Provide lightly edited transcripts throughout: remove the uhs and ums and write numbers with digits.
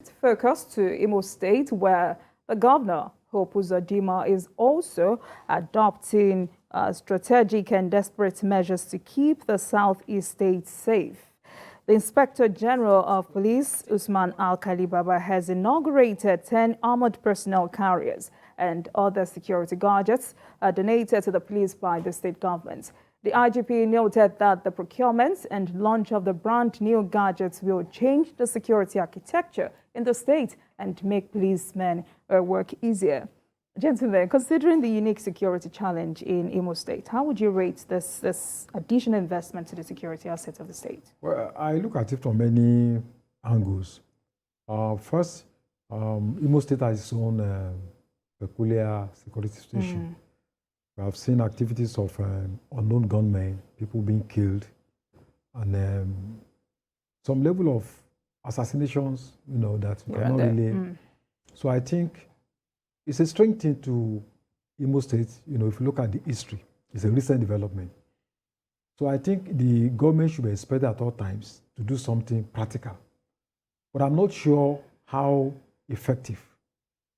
Focus to Imo State, where the governor, Hope Uzodimma, is also adopting strategic and desperate measures to keep the southeast state safe. The Inspector General of Police, Usman Al-Khalibaba, has inaugurated 10 armored personnel carriers and other security gadgets donated to the police by the state government. The IGP noted that the procurement and launch of the brand new gadgets will change the security architecture in the state and make policemen work easier. Gentlemen, considering the unique security challenge in Imo State, how would you rate this additional investment to the security assets of the state? Well, I look at it from many angles. First, Imo State has its own peculiar security situation. We have seen activities of unknown gunmen, people being killed, and some level of assassinations, that we cannot really. So I think it's a strange thing to Imo State, if you look at the history, it's a recent development. So I think the government should be expected at all times to do something practical. But I'm not sure how effective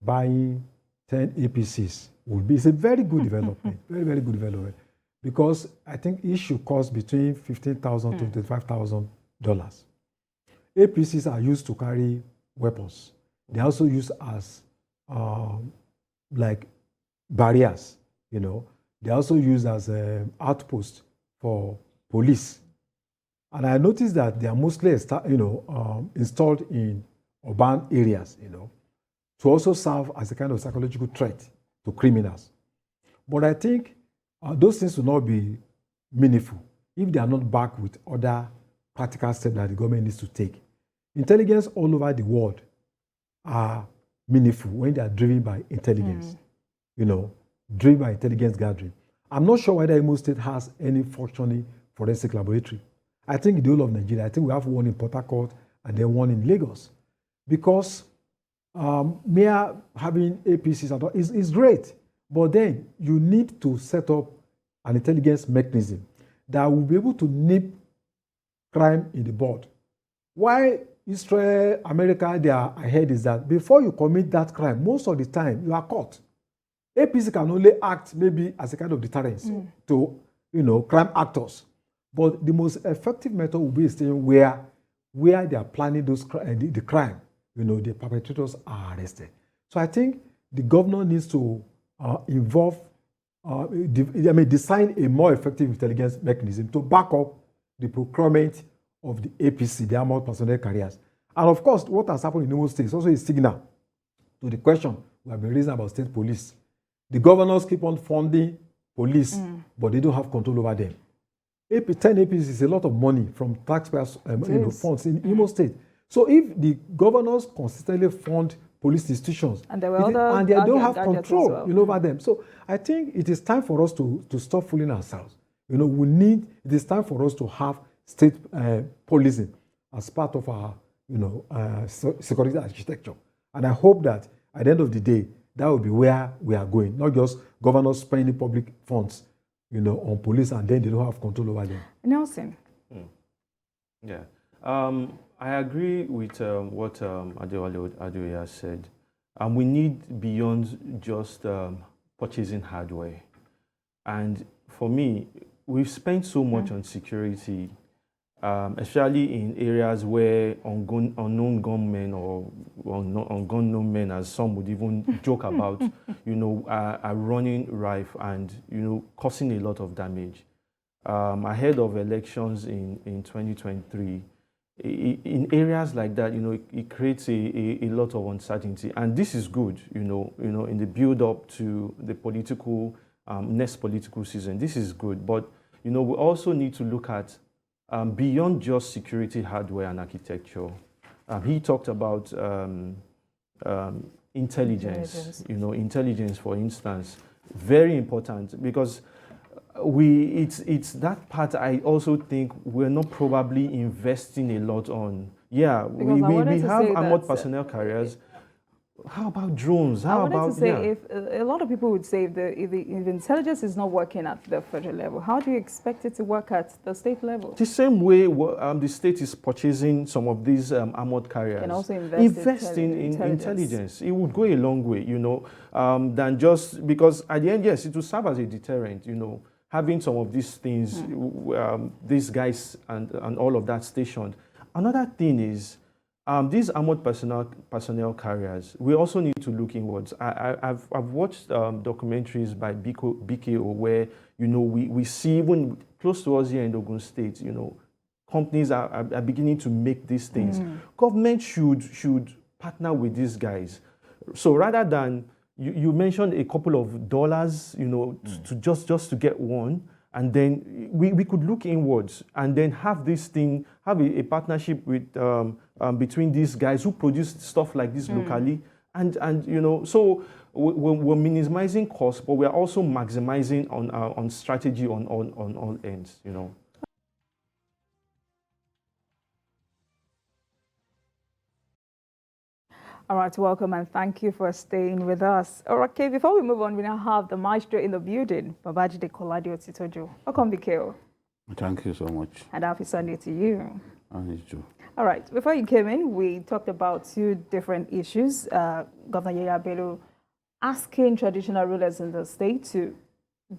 buying 10 APCs will be. It's a very good development, very, very good development, because I think it should cost between $15,000 to $25,000. APCs are used to carry weapons. They are also used as like barriers, They are also used as outposts for police. And I noticed that they are mostly, installed in urban areas, to also serve as a kind of psychological threat to criminals. But I think those things will not be meaningful if they are not backed with other practical steps that the government needs to take. Intelligence all over the world are meaningful when they are driven by intelligence, driven by intelligence gathering. I'm not sure whether Imo State has any functioning forensic laboratory. I think in the whole of Nigeria, I think we have one in Port Harcourt and then one in Lagos. Because mere having APCs is great, but then you need to set up an intelligence mechanism that will be able to nip crime in the bud. Why Israel, America, they are ahead is that before you commit that crime, most of the time you are caught. APC can only act maybe as a kind of deterrence to, crime actors. But the most effective method will be staying where they are planning those the crime. The perpetrators are arrested. So I think the governor needs to design a more effective intelligence mechanism to back up the procurement of the APC, the armored personnel carriers. And of course, what has happened in Imo State is also a signal to the question we have been raising about state police. The governors keep on funding police, but they don't have control over them. 10 APCs is a lot of money from taxpayers' funds in Imo State. So if the governors consistently fund police institutions and they don't have control over them, so I think it is time for us to stop fooling ourselves. It is time for us to have state policing as part of our security architecture. And I hope that at the end of the day, that will be where we are going, not just governors spending public funds on police and then they don't have control over them. Nelson. Yeah. I agree with what Adewale Adeoye has said. We need beyond just purchasing hardware. And for me, we've spent so much on security, especially in areas where unknown gunmen or unknown men, as some would even joke about, are running rife and, causing a lot of damage. Ahead of elections in 2023, in areas like that, it creates a lot of uncertainty, and this is good, in the build-up to the next political season. This is good, but we also need to look at beyond just security hardware and architecture. He talked about intelligence. Intelligence, for instance, very important because it's that part I also think we're not probably investing a lot on. Yeah, we have armored personnel carriers. How about drones? I How wanted to about, say, yeah. if a lot of people would say if intelligence is not working at the federal level, how do you expect it to work at the state level? The same way the state is purchasing some of these armored carriers. Can also invest in in intelligence. It would go a long way, than just, because at the end, yes, it will serve as a deterrent, having some of these things, these guys and all of that stationed. Another thing is, these armored personnel carriers, we also need to look inwards. I've watched documentaries by BKO where, we see even close to us here in Ogun State, companies are beginning to make these things. Government should partner with these guys. So rather than, you mentioned a couple of dollars, to just to get one, and then we could look inwards and then have this thing, have a partnership with between these guys who produce stuff like this locally, and so we're minimizing costs, but we're also maximizing on strategy on all ends, All right, welcome and thank you for staying with us. Okay, before we move on, we now have the maestro in the building, Babajide Koladio Titojo. Welcome, BKO. Thank you so much. And happy Sunday to you. And you. All right, before you came in, we talked about two different issues. Governor Yaya Bello asking traditional rulers in the state to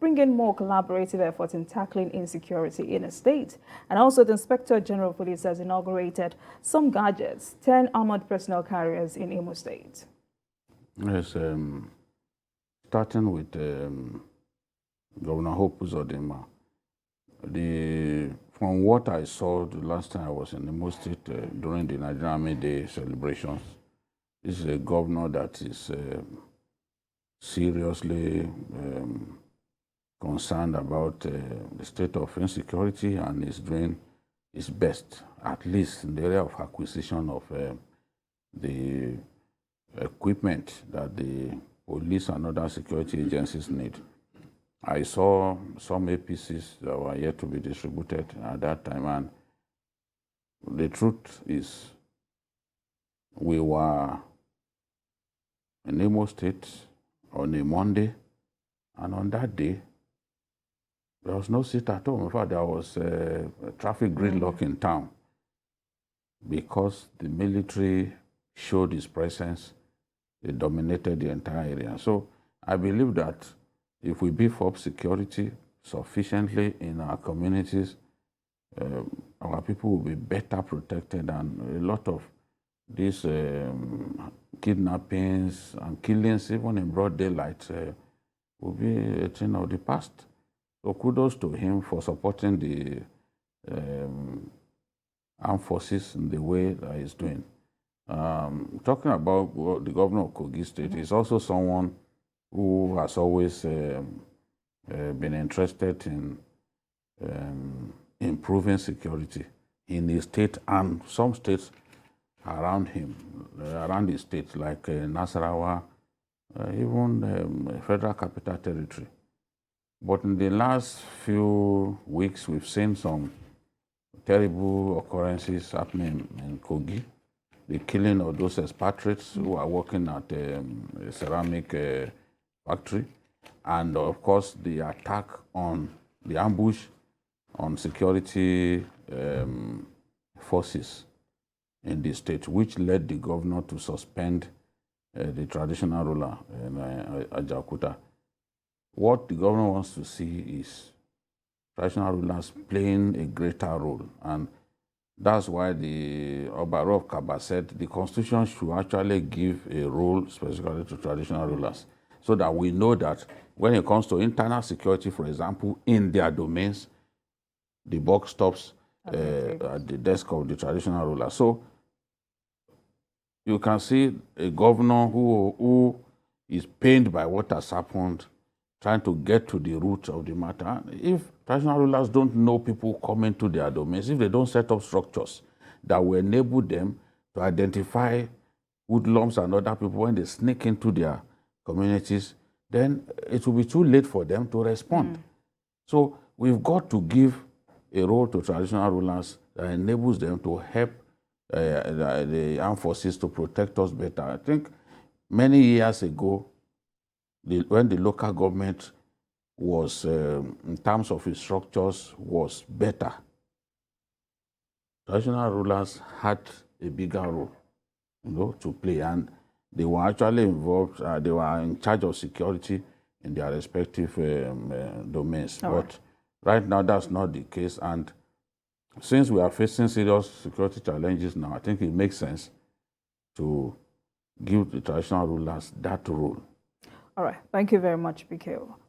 bring in more collaborative efforts in tackling insecurity in a state. And also the Inspector General of Police has inaugurated some gadgets, 10 armored personnel carriers in Imo State. Yes, starting with Governor Hope Uzodimma. From what I saw the last time I was in Imo State during the Nigerian Army Day celebrations, this is a governor that is seriously concerned about the state of insecurity and is doing his best, at least in the area of acquisition of the equipment that the police and other security agencies need. I saw some APCs that were yet to be distributed at that time, and the truth is we were in Imo State on a Monday, and on that day, there was no seat at home. In fact, there was a traffic gridlock in town because the military showed its presence. They dominated the entire area. So I believe that if we beef up security sufficiently in our communities, our people will be better protected, and a lot of these kidnappings and killings, even in broad daylight, will be a thing of the past. So kudos to him for supporting the armed forces in the way that he's doing. Talking about the governor of Kogi State, he's also someone who has always been interested in improving security in his state and some states around him, around the state, like Nasarawa, even Federal Capital Territory. But in the last few weeks, we've seen some terrible occurrences happening in Kogi. The killing of those expatriates who are working at a ceramic factory. And of course, the attack on the ambush on security forces in the state, which led the governor to suspend the traditional ruler in Ajaokuta. What the governor wants to see is traditional rulers playing a greater role. And that's why the Obaro of Kaba said the constitution should actually give a role specifically to traditional rulers, so that we know that when it comes to internal security, for example, in their domains, the buck stops at the desk of the traditional ruler. So you can see a governor who is pained by what has happened, trying to get to the root of the matter. If traditional rulers don't know people coming to their domains, if they don't set up structures that will enable them to identify hoodlums and other people when they sneak into their communities, then it will be too late for them to respond. So we've got to give a role to traditional rulers that enables them to help the armed forces to protect us better. I think many years ago, when the local government was, in terms of its structures, was better, traditional rulers had a bigger role, to play, and they were actually involved. They were in charge of security in their respective domains. But right now, that's not the case. And since we are facing serious security challenges now, I think it makes sense to give the traditional rulers that role. All right. Thank you very much, BKO.